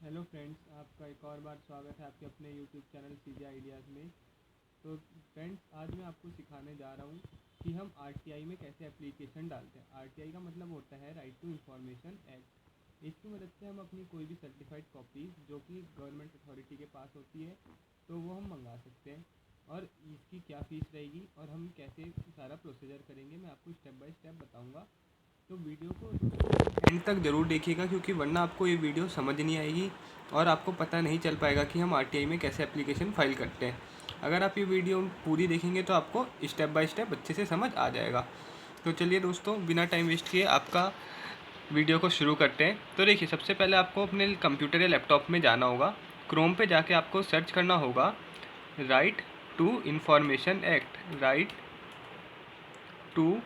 Hello friends, आपका एक और बार स्वागत है आपके अपने यूट्यूब चैनल सीजे आइडियाज़ में। तो फ्रेंड्स, आज मैं आपको सिखाने जा रहा हूँ कि हम आरटीआई में कैसे एप्लीकेशन डालते हैं। आरटीआई का मतलब होता है राइट टू इन्फॉर्मेशन एक्ट। इसकी मदद से हम अपनी कोई भी सर्टिफाइड कॉपी जो कि गवर्नमेंट अथॉरिटी के पास होती है तो वो हम मंगा सकते हैं। और इसकी क्या फ़ीस रहेगी और हम कैसे सारा प्रोसीजर करेंगे, मैं आपको स्टेप बाय स्टेप बताऊँगा। तो वीडियो को एंड तक ज़रूर देखिएगा, क्योंकि वरना आपको ये वीडियो समझ नहीं आएगी और आपको पता नहीं चल पाएगा कि हम आरटीआई में कैसे एप्लीकेशन फ़ाइल करते हैं। अगर आप ये वीडियो पूरी देखेंगे तो आपको स्टेप बाय स्टेप अच्छे से समझ आ जाएगा। तो चलिए दोस्तों, बिना टाइम वेस्ट किए आपका वीडियो को शुरू करते हैं। तो देखिए, सबसे पहले आपको अपने कंप्यूटर या लैपटॉप में जाना होगा। क्रोम पे जाके आपको सर्च करना होगा right to information act. Right to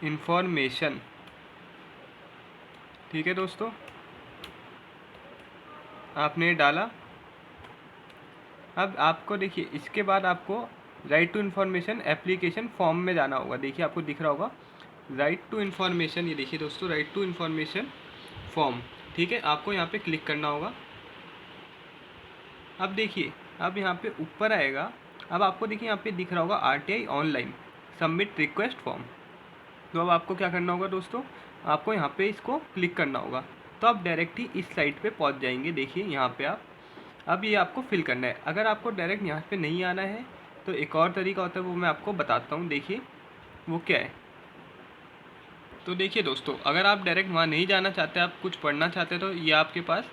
information, ठीक है दोस्तों, आपने डाला। अब आपको देखिए, इसके बाद आपको right to information application form में जाना होगा। देखिए, आपको दिख रहा होगा राइट टू इन्फॉर्मेशन, ये देखिए दोस्तों, राइट टू इन्फॉर्मेशन फॉर्म। ठीक है, आपको यहाँ पे क्लिक करना होगा। अब देखिए, अब यहाँ पे ऊपर आएगा। अब आपको देखिए यहाँ पे दिख रहा होगा RTI online submit request form. तो अब आपको क्या करना होगा दोस्तों, आपको यहाँ पे इसको क्लिक करना होगा। तो आप डायरेक्ट ही इस साइट पे पहुँच जाएंगे। देखिए यहाँ पे आप, अब ये आपको फिल करना है। अगर आपको डायरेक्ट यहाँ पे नहीं आना है तो एक और तरीका होता है, वो मैं आपको बताता हूँ। देखिए वो क्या है। तो देखिए दोस्तों, अगर आप डायरेक्ट वहाँ नहीं जाना चाहते, आप कुछ पढ़ना चाहते हैं, तो ये आपके पास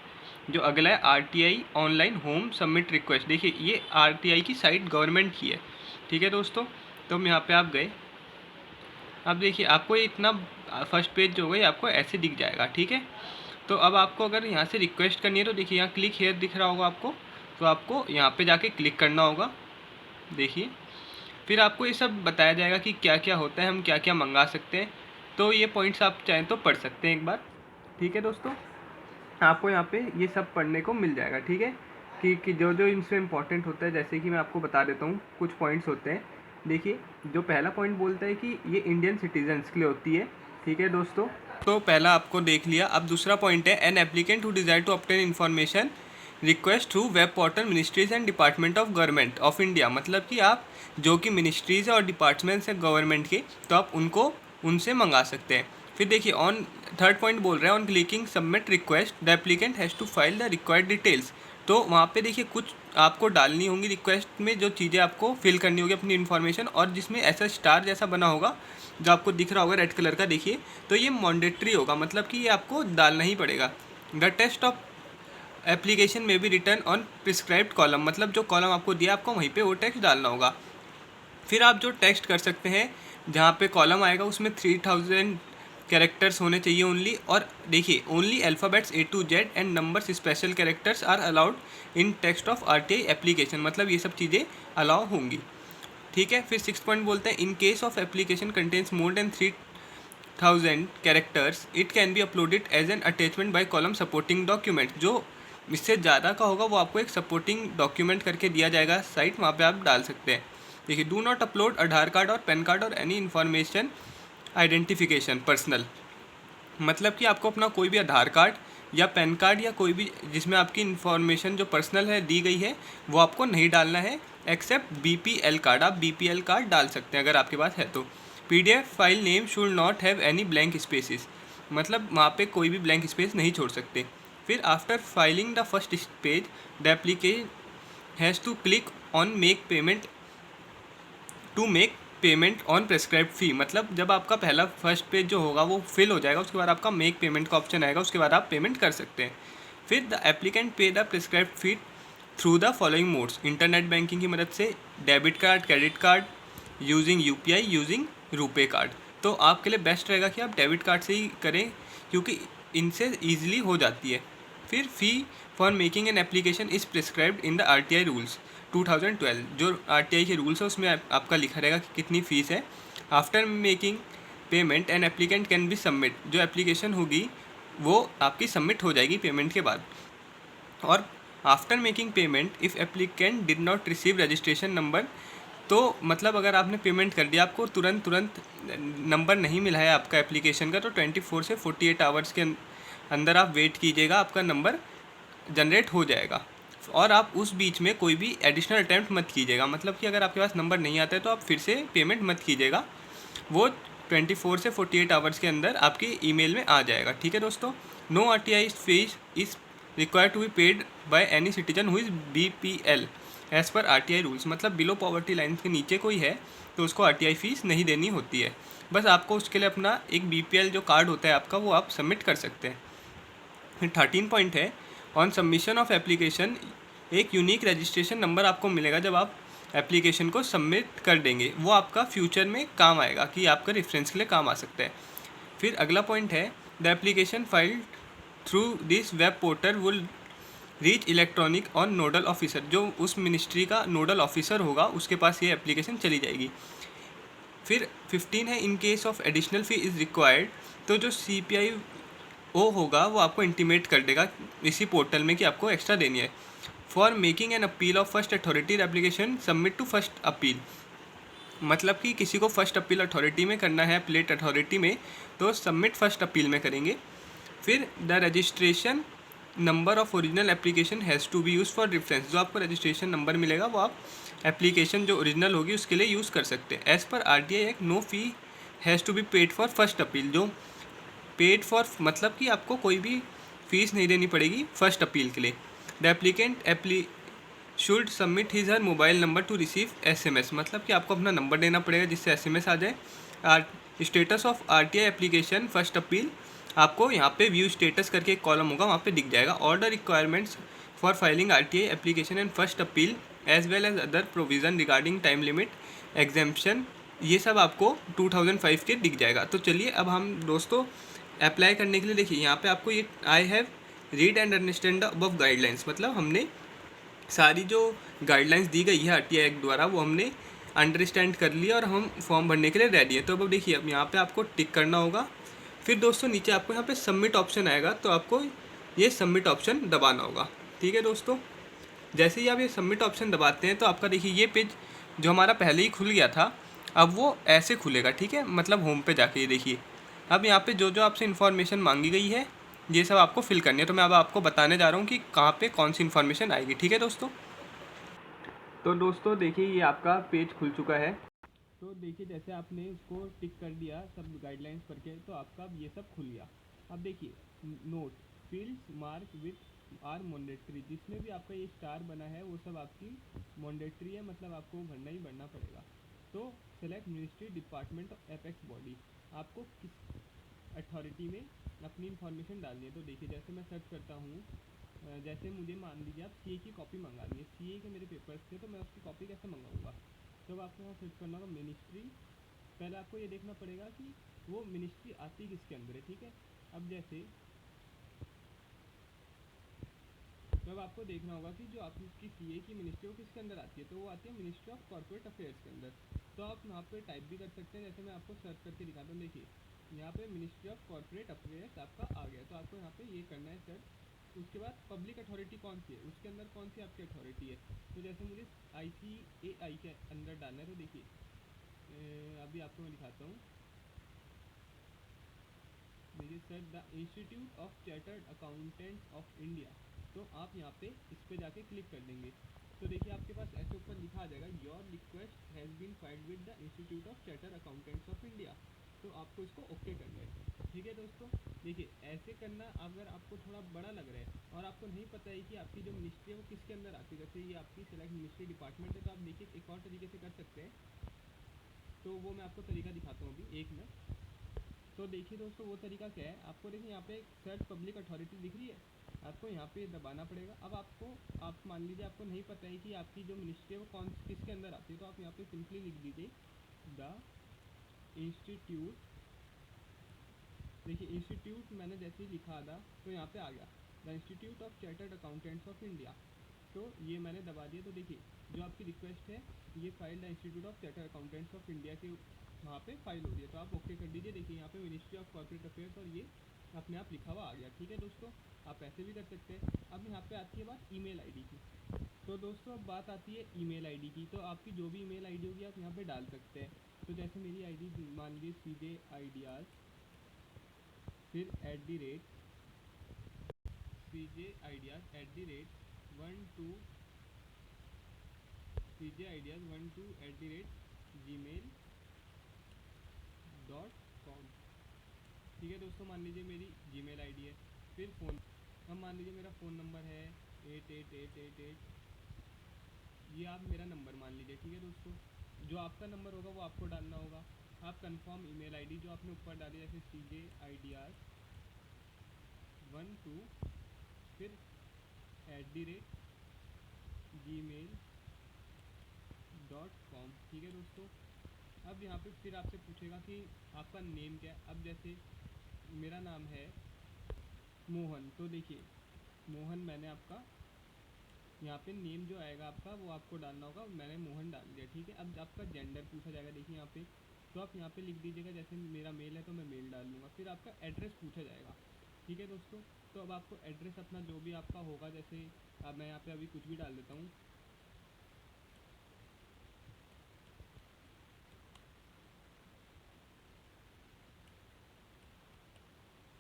जो अगला है RTI online home submit request. देखिए ये आरटीआई की साइट गवर्नमेंट की है। ठीक है दोस्तों, तो हम यहाँ पे आप गए। अब देखिए, आपको ये इतना फर्स्ट पेज जो होगा ये आपको ऐसे दिख जाएगा। ठीक है, तो अब आपको अगर यहाँ से रिक्वेस्ट करनी है तो देखिए यहाँ क्लिक हेयर दिख रहा होगा आपको, तो आपको यहाँ पे जाके क्लिक करना होगा। देखिए, फिर आपको ये सब बताया जाएगा कि क्या क्या होता है, हम क्या क्या मंगा सकते हैं। तो ये पॉइंट्स आप चाहें तो पढ़ सकते हैं एक बार। ठीक है दोस्तों, आपको यहाँ पे ये सब पढ़ने को मिल जाएगा। ठीक है, कि जो जो इनसे इम्पोर्टेंट होता है, जैसे कि मैं आपको बता देता हूँ कुछ पॉइंट्स होते हैं। देखिए, जो पहला पॉइंट बोलता है कि ये इंडियन सिटीजन्स के लिए होती है। ठीक है दोस्तों, तो पहला आपको देख लिया। अब दूसरा पॉइंट है an applicant who desire to obtain information request through web portal ministries and department of government of India. मतलब कि आप जो कि मिनिस्ट्रीज़ और डिपार्टमेंट्स हैं गवर्नमेंट के, तो आप उनको उनसे मंगा सकते हैं। फिर देखिए, ऑन थर्ड पॉइंट बोल रहे हैं on clicking submit request the applicant has to file the required details. तो वहाँ पे देखिए कुछ आपको डालनी होंगी रिक्वेस्ट में, जो चीज़ें आपको फिल करनी होगी अपनी इन्फॉर्मेशन, और जिसमें ऐसा स्टार जैसा बना होगा जो आपको दिख रहा होगा रेड कलर का। देखिए, तो ये मैंडेटरी होगा, मतलब कि ये आपको डालना ही पड़ेगा। द टेक्स्ट ऑफ एप्लीकेशन में भी रिटर्न ऑन प्रिस्क्राइब्ड कॉलम, मतलब जो कॉलम आपको दिया आपको वहीं पे वो टेक्स्ट डालना होगा। फिर आप जो टेक्स्ट कर सकते हैं, जहाँ पे कॉलम आएगा उसमें 3000 कैरेक्टर्स होने चाहिए ओनली। और देखिए, only alphabets A to Z and numbers special characters are allowed in text of RTI application, मतलब ये सब चीज़ें अलाउ होंगी। ठीक है, फिर 6 पॉइंट बोलते हैं in case of application contains more than 3000 characters it can be uploaded as an attachment by column supporting document. जो इससे ज़्यादा का होगा वो आपको एक सपोर्टिंग डॉक्यूमेंट करके दिया जाएगा साइट, वहाँ पे आप डाल सकते हैं। देखिए, do not upload Aadhaar card और पैन कार्ड और एनी इन्फॉर्मेशन आइडेंटिफिकेशन पर्सनल, मतलब कि आपको अपना कोई भी आधार कार्ड या पैन कार्ड या कोई भी जिसमें आपकी इन्फॉर्मेशन जो पर्सनल है दी गई है वो आपको नहीं डालना है, एक्सेप्ट बीपीएल कार्ड। आप बीपीएल कार्ड डाल सकते हैं अगर आपके पास है तो। PDF file name should not have any blank spaces, मतलब वहाँ पे कोई भी ब्लैंक स्पेस नहीं छोड़ सकते। फिर after filing the first page the application has to click on make payment to make payment on prescribe fee, मतलब जब आपका पहला फर्स्ट पेज जो होगा वो फिल हो जाएगा, उसके बाद आपका मेक पेमेंट का ऑप्शन आएगा, उसके बाद आप पेमेंट कर सकते हैं। फिर द एप्लीकेंट पे the prescribe fee through the following modes, internet banking की मदद से, debit card, credit card, using UPI, using RuPay card. तो आपके लिए बेस्ट रहेगा कि आप डेबिट कार्ड से ही करें, क्योंकि इनसे ईजिली हो जाती है। फिर फ़ी for making an application is prescribed in the RTI rules 2012, जो आरटीआई के रूल्स है उसमें आपका लिखा रहेगा कि कितनी फ़ीस है। After making payment an applicant can be submit, जो एप्लीकेशन होगी वो आपकी सबमिट हो जाएगी पेमेंट के बाद। और after making payment if applicant did not receive registration number, तो मतलब अगर आपने पेमेंट कर दिया, आपको तुरंत नंबर नहीं मिला है आपका एप्लीकेशन का, तो 24 से 48 आवर्स के अंदर आप वेट कीजिएगा, आपका नंबर जनरेट हो जाएगा। और आप उस बीच में कोई भी एडिशनल अटैम्प्ट मत कीजिएगा, मतलब कि अगर आपके पास नंबर नहीं आता है तो आप फिर से पेमेंट मत कीजिएगा, वो 24 से 48 आवर्स के अंदर आपकी ईमेल में आ जाएगा। ठीक है दोस्तों। No RTI fees is required to be paid by any citizen who is BPL as per RTI rules, मतलब बिलो पॉवर्टी लाइन के नीचे कोई है तो उसको RTI फीस नहीं देनी होती है। बस आपको उसके लिए अपना एक BPL जो कार्ड होता है आपका, वो आप सबमिट कर सकते हैं। फिर 13 पॉइंट है, ऑन सबमिशन ऑफ एप्लीकेशन एक यूनिक रजिस्ट्रेशन नंबर आपको मिलेगा जब आप एप्लीकेशन को सबमिट कर देंगे, वो आपका फ्यूचर में काम आएगा, कि आपका रेफरेंस के लिए काम आ सकता है। फिर अगला पॉइंट है, the application filed through this web portal will reach electronic on nodal officer, जो उस मिनिस्ट्री का नोडल ऑफिसर होगा उसके पास ये एप्लीकेशन चली जाएगी। फिर 15 है, इन case of additional fee is required, तो जो CPIO होगा वो आपको इंटीमेट कर देगा इसी पोर्टल में कि आपको एक्स्ट्रा देनी है। For making an appeal of first authority application submit to first appeal, मतलब कि किसी को फर्स्ट अपील अथॉरिटी में करना है, प्लेट अथॉरिटी में, तो सबमिट फर्स्ट अपील में करेंगे। फिर the registration number of original application has to be use for reference, जो आपको रजिस्ट्रेशन नंबर मिलेगा वो आप एप्लीकेशन जो ओरिजिनल होगी उसके लिए यूज़ कर सकते हैं। As per RTI act no fee has to be paid for first appeal, जो पेड फॉर मतलब कि आपको कोई भी फीस नहीं देनी पड़ेगी फर्स्ट अपील के लिए। The applicant should submit his her mobile number two receive SMS, मतलब कि आपको अपना नंबर देना पड़ेगा जिससे SMS आ जाए। Status of RTI application first appeal, आपको यहाँ पे व्यू स्टेटस करके एक कॉलम होगा, वहाँ पे दिख जाएगा। Order requirements for filing RTI application and first appeal as well as other provision regarding time limit exemption, ये सब आपको 2005 के दिख जाएगा। तो चलिए अब हम दोस्तों अप्लाई करने के लिए, देखिए यहाँ पे आपको ये I have read and understand the above guidelines, मतलब हमने सारी जो गाइडलाइंस दी गई है RTI एक्ट द्वारा वो हमने अंडरस्टैंड कर लिया और हम फॉर्म भरने के लिए रेडी है। तो अब देखिए, अब यहाँ पे आपको टिक करना होगा। फिर दोस्तों नीचे आपको यहाँ पे सबमिट ऑप्शन आएगा, तो आपको ये सबमिट ऑप्शन दबाना होगा। ठीक है दोस्तों। जैसे ही आप ये सबमिट ऑप्शन दबाते हैं तो आपका देखिए ये पेज जो हमारा पहले ही खुल गया था, अब वो ऐसे खुलेगा। ठीक है, मतलब होम पे जाके ये देखिए, अब यहाँ पे जो जो आपसे इन्फॉर्मेशन मांगी गई है ये सब आपको फिल करनी है। तो मैं अब आपको बताने जा रहा हूँ कि कहाँ पे कौन सी इन्फॉर्मेशन आएगी। ठीक है दोस्तों। तो दोस्तों देखिए ये आपका पेज खुल चुका है। तो देखिए जैसे आपने इसको टिक कर दिया सब गाइडलाइंस पढ़ के, तो आपका अब ये सब खुल गया। अब देखिए note fields mark with are mandatory, जिसमें भी आपका ये स्टार बना है वो सब आपकी मैंडेटरी है, मतलब आपको भरना ही भरना पड़ेगा। तो select ministry department of apex body, आपको किस अथॉरिटी में अपनी इन्फॉर्मेशन डालनी है। तो देखिए जैसे मैं सर्च करता हूँ, जैसे मुझे मान लीजिए आप CA की कॉपी मंगानी है, CA के मेरे पेपर्स थे तो मैं उसकी कॉपी कैसे मंगाऊंगा। तो अब आपको यहाँ सर्च करना होगा मिनिस्ट्री। पहले आपको ये देखना पड़ेगा कि वो मिनिस्ट्री आती किसके अंदर है। ठीक है, अब जैसे तो अब आपको देखना होगा कि जो आपकी CA की मिनिस्ट्री वो किसके अंदर आती है, तो वो आती है मिनिस्ट्री ऑफ कॉर्पोरेट अफेयर्स के अंदर। तो आप यहाँ पे टाइप भी कर सकते हैं, जैसे मैं आपको सर्च करके दिखाता हूँ। देखिए यहाँ पे मिनिस्ट्री ऑफ कॉर्पोरेट अफेयर्स आपका आ गया, तो आपको यहाँ पे ये करना है सर्च। उसके बाद पब्लिक अथॉरिटी कौन सी है, उसके अंदर कौन सी आपकी अथॉरिटी है। तो जैसे मुझे ICAI के अंदर डालना है, तो देखिए अभी आपको मैं दिखाता हूँ। देखिए sir the Institute of Chartered Accountants of India, तो आप यहाँ पे इस पे जाके क्लिक कर देंगे। तो देखिए आपके पास ऐसे ऊपर लिखा आ जाएगा your request has been filed with the Institute of Chartered Accountants of India, तो आपको इसको ओके करना है। ठीक है दोस्तों, देखिए ऐसे करना अगर आपको थोड़ा बड़ा लग रहा है और आपको नहीं पता है कि आपकी जो मिनिस्ट्री है वो किसके अंदर आती है, जैसे ये आपकी सेलेक्ट मिनिस्ट्री डिपार्टमेंट है, तो आप देखिए एक और तरीके से कर सकते हैं। तो वो मैं आपको तरीका दिखाता हूँ अभी एक मिनट। तो देखिए दोस्तों वो तरीका क्या है, आपको देखिए यहाँ पे सर्च पब्लिक अथॉरिटी दिख रही है, आपको यहाँ पे दबाना पड़ेगा। अब आपको आप मान लीजिए आपको नहीं पता है कि आपकी जो मिनिस्ट्री है वो कौन किसके अंदर आती है, तो आप यहाँ पे सिंपली लिख दीजिए द इंस्टीट्यूट। देखिए इंस्टीट्यूट मैंने जैसे ही लिखा था तो यहाँ पे आ गया the Institute of Chartered Accountants of India, तो ये मैंने दबा दिया। तो देखिए जो आपकी रिक्वेस्ट है ये file the Institute of Chartered Accountants of India के वहाँ पे फाइल हो रही है, तो आप ओके कर दीजिए। देखिए यहाँ पे मिनिस्ट्री ऑफ कॉर्पोरेट अफेयर्स और ये अपने आप लिखा हुआ आ गया। ठीक है दोस्तों, आप ऐसे भी कर सकते हैं। अब यहाँ पे आती है बात ईमेल आईडी की। तो दोस्तों अब बात आती है ईमेल आईडी की, तो आपकी जो भी ईमेल आईडी होगी आप यहाँ पे डाल सकते हैं। तो जैसे मेरी आईडी मान लीजिए CJ आइडियाज़ फिर @ cjIdeas12@gmail.com। ठीक है दोस्तों, मान लीजिए मेरी जीमेल आईडी है। फिर फ़ोन, अब मान लीजिए मेरा फ़ोन नंबर है 888888, ये आप मेरा नंबर मान लीजिए। ठीक है दोस्तों, जो आपका नंबर होगा वो आपको डालना होगा। आप कंफर्म ईमेल आईडी जो आपने ऊपर डाली, जैसे cjideas12 फिर @gmail.com। ठीक है दोस्तों, अब यहाँ पे फिर आपसे पूछेगा कि आपका नेम क्या है। अब जैसे मेरा नाम है मोहन, तो देखिए मोहन मैंने आपका यहाँ पे नेम जो आएगा आपका वो आपको डालना होगा, मैंने मोहन डाल दिया। ठीक है, अब आपका जेंडर पूछा जाएगा, देखिए यहाँ पे, तो आप यहाँ पे लिख दीजिएगा, जैसे मेरा मेल है तो मैं मेल डाल दूँगा। फिर आपका एड्रेस पूछा जाएगा। ठीक है दोस्तों, तो अब आपको एड्रेस अपना जो भी आपका होगा, जैसे अब मैं यहाँ पे अभी कुछ भी डाल देता हूँ,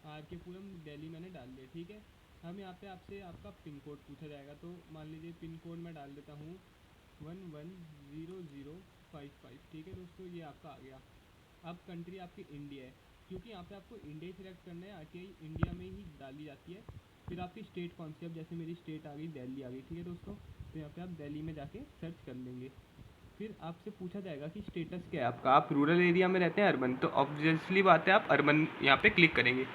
RK-पुरम दिल्ली मैंने डाल दिया। ठीक है, हम यहाँ पे आपसे आपका पिन कोड पूछा जाएगा, तो मान लीजिए पिन कोड मैं डाल देता हूँ 110055। ठीक है दोस्तों, ये आपका आ गया। अब कंट्री आपकी इंडिया है, क्योंकि यहाँ पे आपको इंडिया ही सिलेक्ट करना है, RTI इंडिया में ही डाली जाती है। फिर आपकी स्टेट कौन सी, अब जैसे मेरी स्टेट आ गई दिल्ली आ गई। ठीक है दोस्तों, तो यहाँ पे आप दिल्ली में जाके सर्च कर लेंगे। फिर आपसे पूछा जाएगा कि स्टेटस क्या है आपका, आप रूरल एरिया में रहते हैं अर्बन, तो ऑब्वियसली बात है आप अर्बन यहाँ पे क्लिक करेंगे।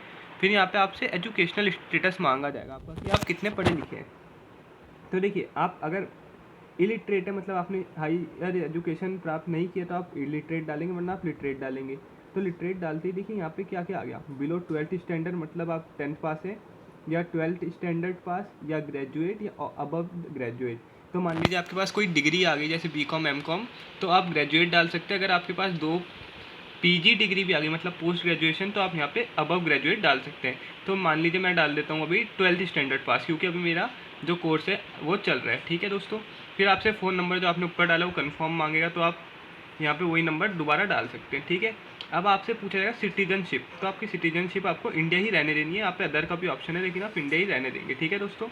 फिर यहाँ पे आपसे एजुकेशनल स्टेटस मांगा जाएगा आपका कि आप कितने पढ़े लिखे हैं। तो देखिए, आप अगर इलिटरेट है, मतलब आपने हायर एजुकेशन प्राप्त नहीं किया, तो आप इलिटरेट डालेंगे, वरना आप लिटरेट डालेंगे। तो लिटरेट डालते ही देखिए यहाँ पे क्या क्या आ गया, बिलो 12th स्टैंडर्ड, मतलब आप 10th पास है, या 12th स्टैंडर्ड पास, या ग्रेजुएट, या अबव ग्रेजुएट। तो मान लीजिए आपके पास कोई डिग्री आ गई, जैसे BCom MCom, तो आप ग्रेजुएट डाल सकते हैं। अगर आपके पास 2 PG डिग्री भी आ गई, मतलब पोस्ट ग्रेजुएशन, तो आप यहाँ पे अबव ग्रेजुएट डाल सकते हैं। तो मान लीजिए मैं डाल देता हूँ अभी 12th स्टैंडर्ड पास, क्योंकि अभी मेरा जो कोर्स है वो चल रहा है। ठीक है दोस्तों, फिर आपसे फ़ोन नंबर जो आपने ऊपर डाला वो कंफर्म मांगेगा, तो आप यहाँ पे वही नंबर दोबारा डाल सकते हैं। ठीक है, अब आपसे पूछा जाएगा सिटीजनशिप, तो आपकी सिटीजनशिप आपको इंडिया ही रहने देनी है। यहाँ पे अदर का भी ऑप्शन है, लेकिन आप इंडिया ही रहने देंगे। ठीक है दोस्तों,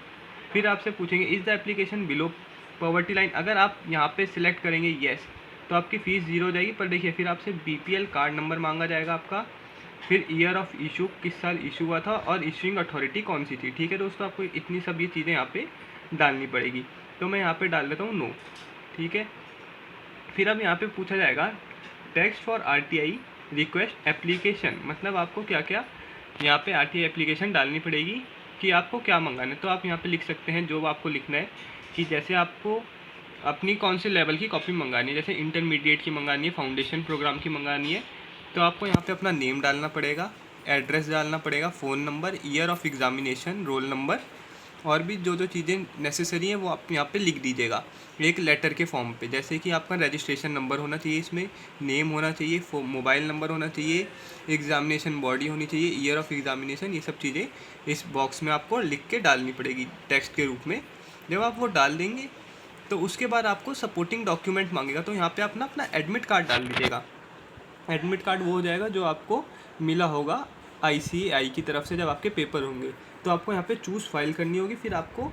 फिर आपसे पूछेंगे is the application below poverty line, अगर आप यहाँ पे सिलेक्ट करेंगे येस, तो आपकी फ़ीस 0 हो जाएगी। पर देखिए, फिर आपसे BPL कार्ड नंबर मांगा जाएगा आपका, फिर ईयर ऑफ इशू, किस साल इशू हुआ था, और इशूइंग अथॉरिटी कौन सी थी। ठीक है दोस्तों, आपको इतनी सब ये चीज़ें यहाँ पे डालनी पड़ेगी। तो मैं यहाँ पे डाल देता हूँ नो। ठीक है, फिर अब यहाँ पे पूछा जाएगा text for RTI request application, मतलब आपको क्या क्या यहाँ पे RTI एप्लीकेशन डालनी पड़ेगी कि आपको क्या मंगाना है। तो आप यहाँ पे लिख सकते हैं जो आपको लिखना है, कि जैसे आपको अपनी कौन से लेवल की कॉपी मंगानी है, जैसे इंटरमीडिएट की मंगानी है, फाउंडेशन प्रोग्राम की मंगानी है, तो आपको यहाँ पे अपना नेम डालना पड़ेगा, एड्रेस डालना पड़ेगा, phone number, year of examination, roll number, और भी जो जो चीज़ें नेसेसरी हैं वो आप यहाँ पे लिख दीजिएगा एक लेटर के फॉर्म पे। जैसे कि आपका रजिस्ट्रेशन नंबर होना चाहिए, इसमें नेम होना चाहिए, मोबाइल नंबर होना चाहिए, एग्ज़ामिनेशन बॉडी होनी चाहिए, ईयर ऑफ एग्ज़ामिनेशन, ये सब चीज़ें इस बॉक्स में आपको लिख के डालनी पड़ेगी टेक्स्ट के रूप में। जब आप वो डाल देंगे तो उसके बाद आपको सपोर्टिंग डॉक्यूमेंट मांगेगा, तो यहाँ पे अपना अपना एडमिट कार्ड डाल दीजिएगा। एडमिट कार्ड वो हो जाएगा जो आपको मिला होगा ICAI की तरफ से जब आपके पेपर होंगे। तो आपको यहाँ पे चूज़ फाइल करनी होगी, फिर आपको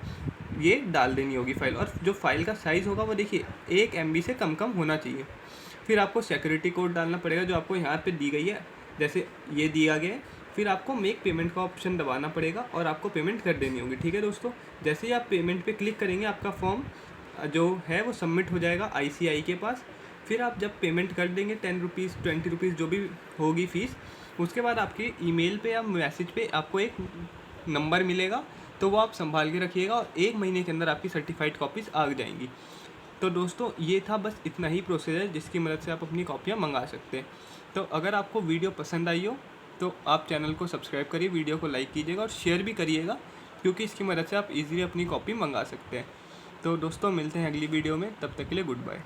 ये डाल देनी होगी फाइल, और जो फाइल का साइज़ होगा वो देखिए 1 MB से कम होना चाहिए। फिर आपको सिक्योरिटी कोड डालना पड़ेगा जो आपको यहाँ पे दी गई है, जैसे ये दिया गया है। फिर आपको मेक पेमेंट का ऑप्शन दबाना पड़ेगा और आपको पेमेंट कर देनी होगी। ठीक है दोस्तों, जैसे ही आप पेमेंट पे क्लिक करेंगे आपका फॉर्म जो है वो सबमिट हो जाएगा ICAI के पास। फिर आप जब पेमेंट कर देंगे 10 रुपीज़ 20 रुपीज़ जो भी होगी फ़ीस, उसके बाद आपके ईमेल पे या मैसेज पे आपको एक नंबर मिलेगा, तो वो आप संभाल के रखिएगा, और 1 महीने के अंदर आपकी सर्टिफाइड कॉपीज़ आ जाएंगी। तो दोस्तों ये था बस इतना ही प्रोसेस है जिसकी मदद से आप अपनी कॉपियाँ मंगा सकते हैं। तो अगर आपको वीडियो पसंद आई हो तो आप चैनल को सब्सक्राइब करिए, वीडियो को लाइक कीजिएगा और शेयर भी करिएगा, क्योंकि इसकी मदद से आप इजीली अपनी कॉपी मंगा सकते हैं। तो दोस्तों मिलते हैं अगली वीडियो में, तब तक के लिए गुड बाय।